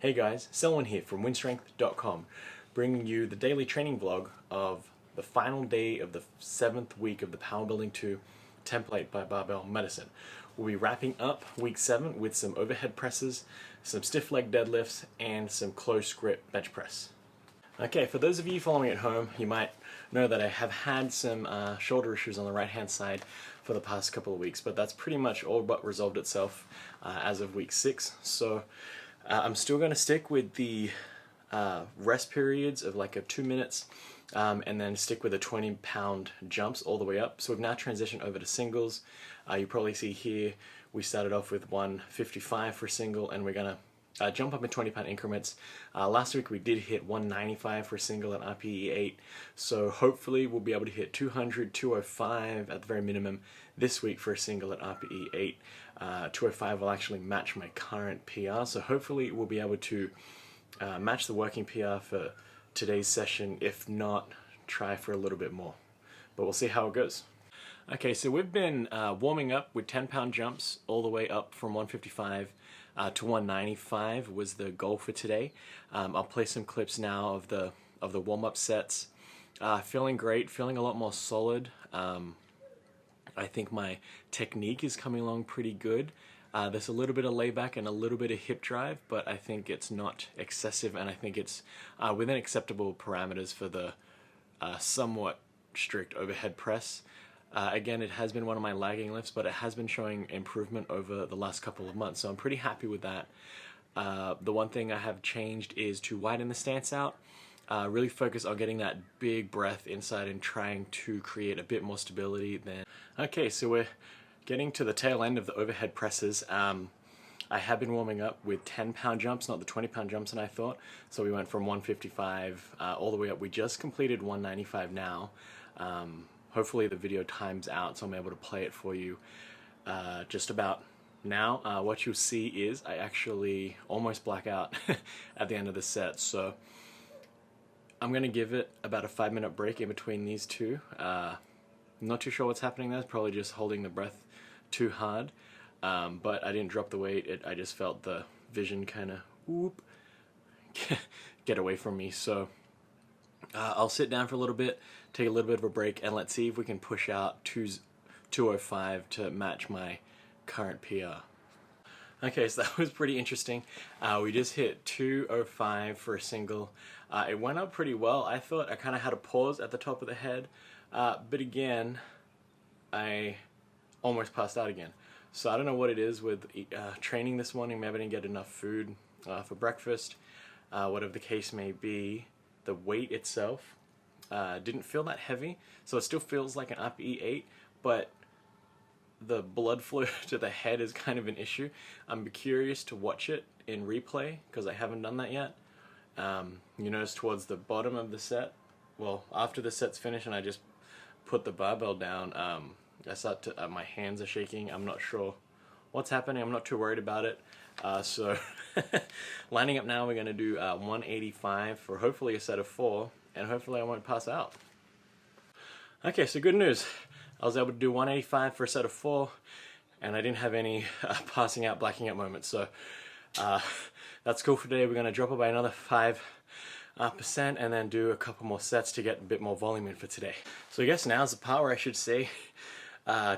Hey guys, Selwyn here from WynnStrength.com, bringing you the daily training vlog of the final day of the 7th week of the Powerbuilding II template by Barbell Medicine. We'll be wrapping up week 7 with some overhead presses, some stiff leg deadlifts, and some close grip bench press. Okay, for those of you following at home, you might know that I have had some shoulder issues on the right hand side for the past couple of weeks, but that's pretty much all but resolved itself as of week 6. So I'm still going to stick with the rest periods of like 2 minutes and then stick with the 20-pound jumps all the way up. So we've now transitioned over to singles. You probably see here we started off with 155 for single, and we're going to jump up in 20-pound increments. Last week we did hit 195 for single at RPE 8, so hopefully we'll be able to hit 200, 205 at the very minimum this week for a single at RPE 8. 205 will actually match my current PR, so hopefully we'll be able to match the working PR for today's session. If not, try for a little bit more, but we'll see how it goes. Okay, so we've been warming up with 10-pound jumps all the way up from 155 to 195 was the goal for today. I'll play some clips now of the warm-up sets. Feeling great, feeling a lot more solid. I think my technique is coming along pretty good. There's a little bit of layback and a little bit of hip drive, but I think it's not excessive, and I think it's within acceptable parameters for the somewhat strict overhead press. Again, it has been one of my lagging lifts, but it has been showing improvement over the last couple of months, so I'm pretty happy with that. The one thing I have changed is to widen the stance out, really focus on getting that big breath inside and trying to create a bit more stability then. Okay, so we're getting to the tail end of the overhead presses. I have been warming up with 10-pound jumps, not the 20-pound jumps that I thought, so we went from 155 all the way up. We just completed 195 now. Hopefully the video times out so I'm able to play it for you just about now. What you'll see is I actually almost black out at the end of the set, so I'm going to give it about a 5-minute break in between these two. Not too sure what's happening there, probably just holding the breath too hard, but I didn't drop the weight. I just felt the vision kind of get away from me, so I'll sit down for a little bit, take a little bit of a break, and let's see if we can push out 205 to match my current PR. Okay, so that was pretty interesting. We just hit 205 for a single. It went up pretty well. I thought I kind of had a pause at the top of the head, but again, I almost passed out again. So I don't know what it is with training this morning. Maybe I didn't get enough food for breakfast. Whatever the case may be, the weight itself didn't feel that heavy, so it still feels like an RPE 8, but the blood flow to the head is kind of an issue. I'm curious to watch it in replay because I haven't done that yet. You notice towards the bottom of the set, well, after the set's finished and I just put the barbell down, I start to, my hands are shaking. I'm not sure what's happening. I'm not too worried about it. So lining up now, we're going to do 185 for hopefully a set of 4, and hopefully I won't pass out. Okay, so good news. I was able to do 185 for a set of 4, and I didn't have any passing out, blacking out moments. So that's cool for today. We're going to drop it by another 5%, and then do a couple more sets to get a bit more volume in for today. So I guess now's the part where I should say,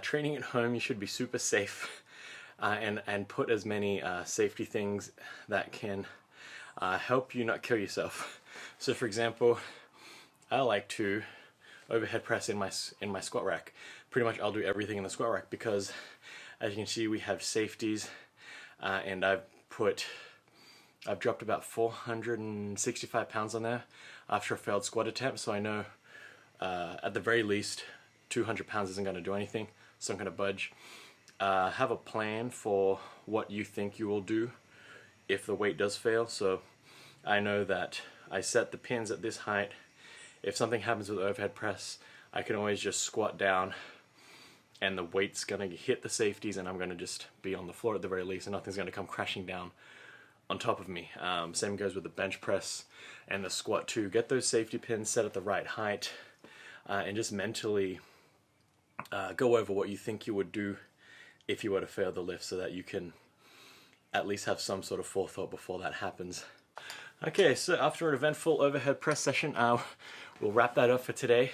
training at home, you should be super safe. And put as many safety things that can help you not kill yourself. So for example, I like to overhead press in my squat rack. Pretty much I'll do everything in the squat rack because, as you can see, we have safeties, and I've dropped about 465 pounds on there after a failed squat attempt, so I know at the very least 200 pounds isn't going to do anything, so I'm going to budge. Have a plan for what you think you will do if the weight does fail. So I know that I set the pins at this height. If something happens with the overhead press, I can always just squat down and the weight's going to hit the safeties and I'm going to just be on the floor at the very least, and nothing's going to come crashing down on top of me. Same goes with the bench press and the squat too. Get those safety pins set at the right height, and just mentally go over what you think you would do if you were to fail the lift, so that you can at least have some sort of forethought before that happens. Okay, so after an eventful overhead press session, we'll wrap that up for today.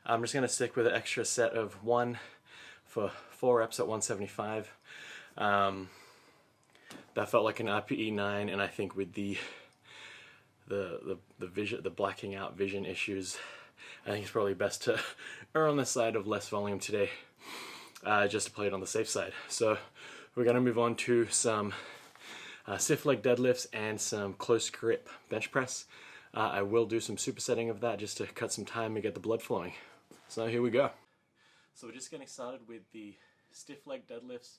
I'm just going to stick with an extra set of 1 for 4 reps at 175. That felt like an RPE 9, and I think with the vision, the blacking out vision issues, I think it's probably best to err on the side of less volume today, just to play it on the safe side. So we're going to move on to some stiff leg deadlifts and some close grip bench press. I will do some supersetting of that just to cut some time and get the blood flowing. So here we go. So we're just getting started with the stiff leg deadlifts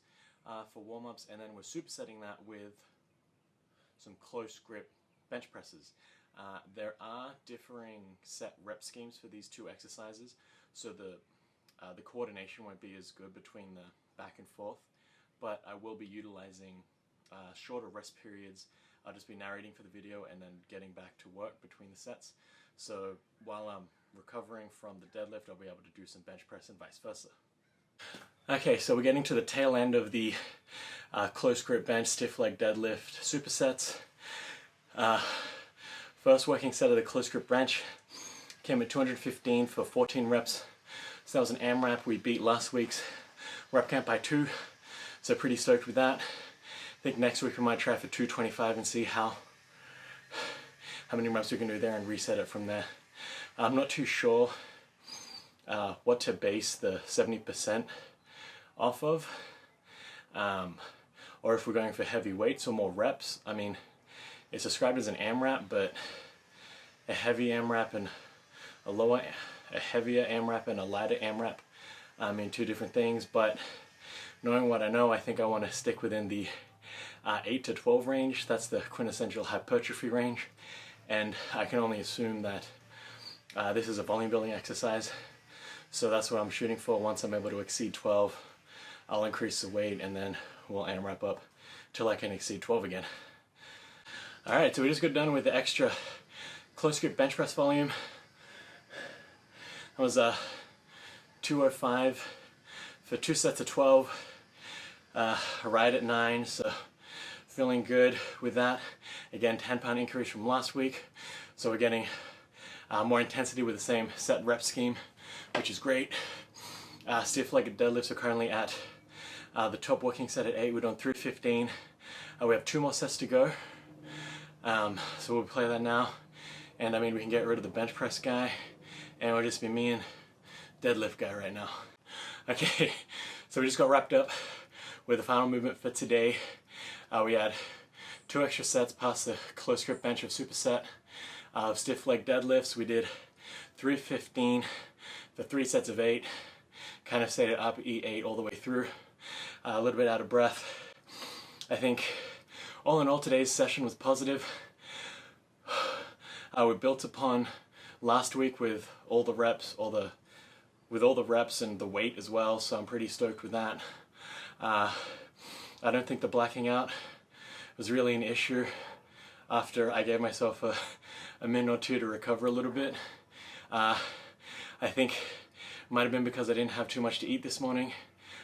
for warm-ups, and then we're supersetting that with some close grip bench presses. There are differing set rep schemes for these two exercises, so the coordination won't be as good between the back and forth, but I will be utilizing shorter rest periods. I'll just be narrating for the video and then getting back to work between the sets. So while I'm recovering from the deadlift, I'll be able to do some bench press and vice versa. Okay, so we're getting to the tail end of the close grip bench stiff leg deadlift supersets. First working set of the close grip bench came at 215 for 14 reps. So that was an AMRAP. We beat last week's rep count by 2, so pretty stoked with that. I think next week we might try for 225 and see how many reps we can do there and reset it from there. I'm not too sure what to base the 70% off of, or if we're going for heavy weights or more reps. I mean, it's described as an AMRAP, but a heavy AMRAP and a heavier AMRAP and a lighter AMRAP, I mean, two different things. But knowing what I know, I think I want to stick within the 8 to 12 range. That's the quintessential hypertrophy range, and I can only assume that this is a volume building exercise, so that's what I'm shooting for. Once I'm able to exceed 12, I'll increase the weight, and then we'll AMRAP up till I can exceed 12 again. Alright, so we just got done with the extra close grip bench press volume. That was 205 for 2 sets of 12, right at 9, so feeling good with that. Again, 10-pound increase from last week, so we're getting more intensity with the same set rep scheme, which is great. Stiff legged deadlifts are currently at the top working set at 8. We're doing 315. We have 2 more sets to go, so we'll play that now. And I mean, we can get rid of the bench press guy, and it'll just be me and deadlift guy right now. Okay, so we just got wrapped up with the final movement for today. We had 2 extra sets past the close grip bench of superset of stiff leg deadlifts. We did 315 for 3 sets of 8. Kind of stayed at RPE 8 all the way through. A little bit out of breath. I think all in all today's session was positive. We built upon last week with all the reps, and the weight as well, so I'm pretty stoked with that. I don't think the blacking out was really an issue after I gave myself a minute or 2 to recover a little bit. I think it might have been because I didn't have too much to eat this morning.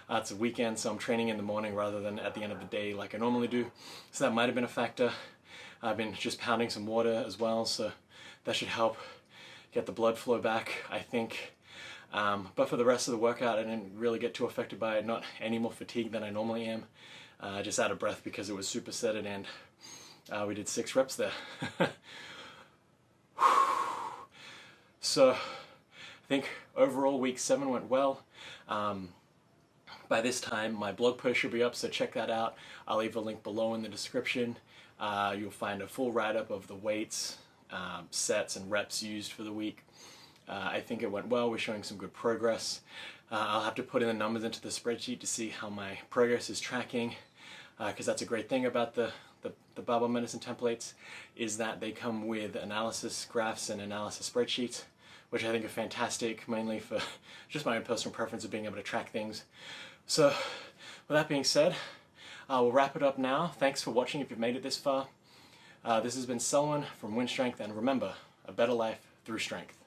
It's a weekend, so I'm training in the morning rather than at the end of the day like I normally do, so that might have been a factor. I've been just pounding some water as well, so that should help get the blood flow back, I think. But for the rest of the workout, I didn't really get too affected by it. Not any more fatigued than I normally am. Just out of breath because it was supersetted, and we did 6 reps there. So I think overall week 7 went well. By this time my blog post should be up, so check that out. I'll leave a link below in the description. You'll find a full write-up of the weights, sets and reps used for the week. I think it went well. We're showing some good progress. I'll have to put in the numbers into the spreadsheet to see how my progress is tracking, because that's a great thing about the barbell medicine templates, is that they come with analysis graphs and analysis spreadsheets, which I think are fantastic, mainly for just my own personal preference of being able to track things. So with that being said, we'll wrap it up now. Thanks for watching if you've made it this far. This has been Selwyn from WynnStrength, and remember, a better life through strength.